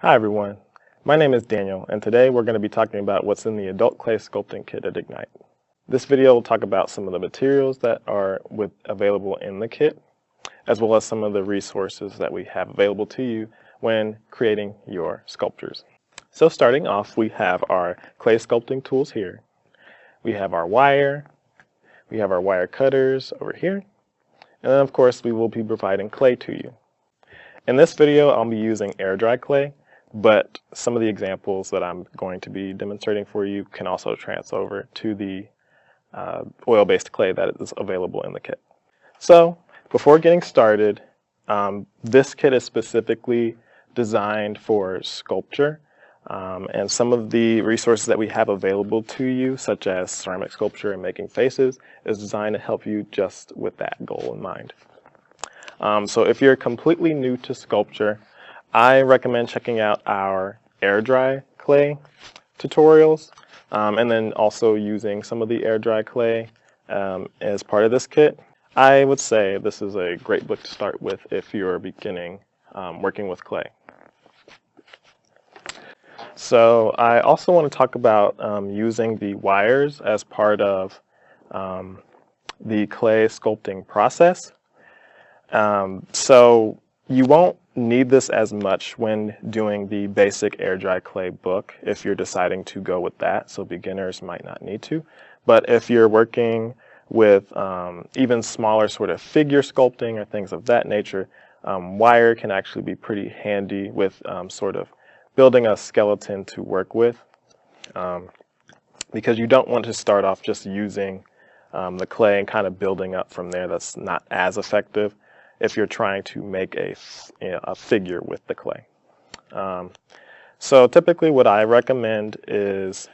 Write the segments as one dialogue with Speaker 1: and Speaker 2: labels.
Speaker 1: Hi everyone, my name is Daniel and today we're going to be talking about what's in the Adult Clay Sculpting Kit at Ignite. This video will talk about some of the materials that are available in the kit, as well as some of the resources that we have available to you when creating your sculptures. So starting off, we have our clay sculpting tools here. We have our wire cutters over here, and then of course we will be providing clay to you. In this video I'll be using air dry clay, but some of the examples that I'm going to be demonstrating for you can also transfer over to the oil-based clay that is available in the kit. So before getting started, this kit is specifically designed for sculpture, and some of the resources that we have available to you, such as ceramic sculpture and making faces, is designed to help you just with that goal in mind. So if you're completely new to sculpture, I recommend checking out our air dry clay tutorials, and then also using some of the air dry clay as part of this kit. I would say this is a great book to start with if you're beginning working with clay. So I also want to talk about using the wires as part of the clay sculpting process. So you won't need this as much when doing the basic air dry clay book if you're deciding to go with that, so beginners might not need to. But if you're working with even smaller sort of figure sculpting or things of that nature, wire can actually be pretty handy with sort of building a skeleton to work with, because you don't want to start off just using the clay and kind of building up from there. That's not as effective if you're trying to make a figure with the clay. So typically what I recommend is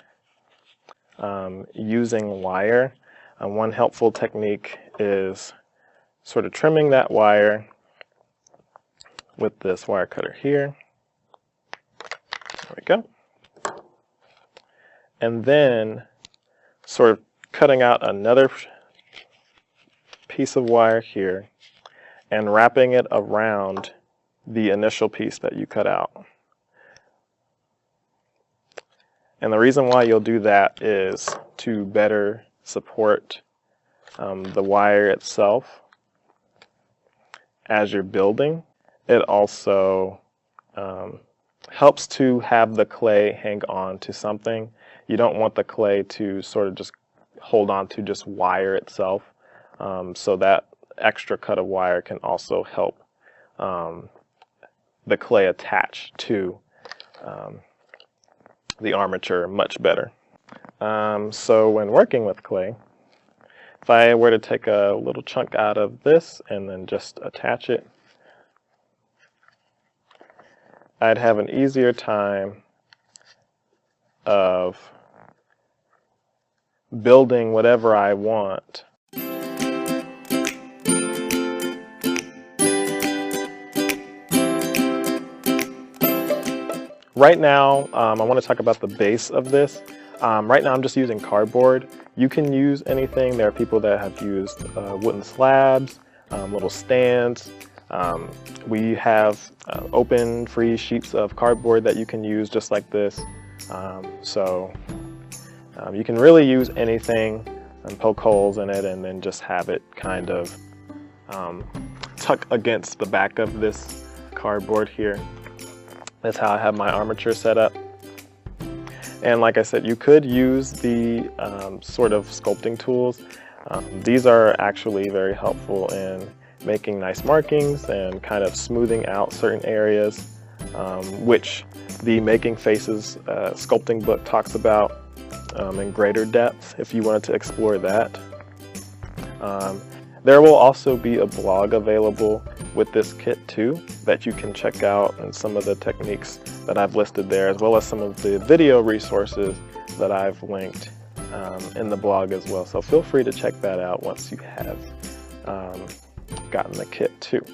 Speaker 1: using wire. One helpful technique is sort of trimming that wire with this wire cutter here. There we go. And then sort of cutting out another piece of wire here and wrapping it around the initial piece that you cut out. And the reason why you'll do that is to better support the wire itself as you're building. It also helps to have the clay hang on to something. You don't want the clay to sort of just hold on to just wire itself, so that extra cut of wire can also help the clay attach to the armature much better. So when working with clay, if I were to take a little chunk out of this and then just attach it, I'd have an easier time of building whatever I want. Right now, I want to talk about the base of this. Right now I'm just using cardboard. You can use anything. There are people that have used wooden slabs, little stands. We have open, free sheets of cardboard that you can use just like this. So you can really use anything and poke holes in it and then just have it kind of tuck against the back of this cardboard here. That's how I have my armature set up. And like I said, you could use the sort of sculpting tools. These are actually very helpful in making nice markings and kind of smoothing out certain areas, which the Making Faces sculpting book talks about in greater depth if you wanted to explore that. There will also be a blog available with this kit too that you can check out, and some of the techniques that I've listed there, as well as some of the video resources that I've linked in the blog as well. So feel free to check that out once you have gotten the kit too.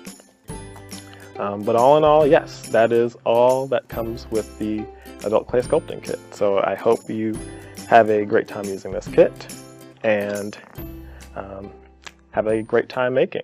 Speaker 1: But all in all, yes, that is all that comes with the Adult Clay Sculpting Kit. So I hope you have a great time using this kit and have a great time making.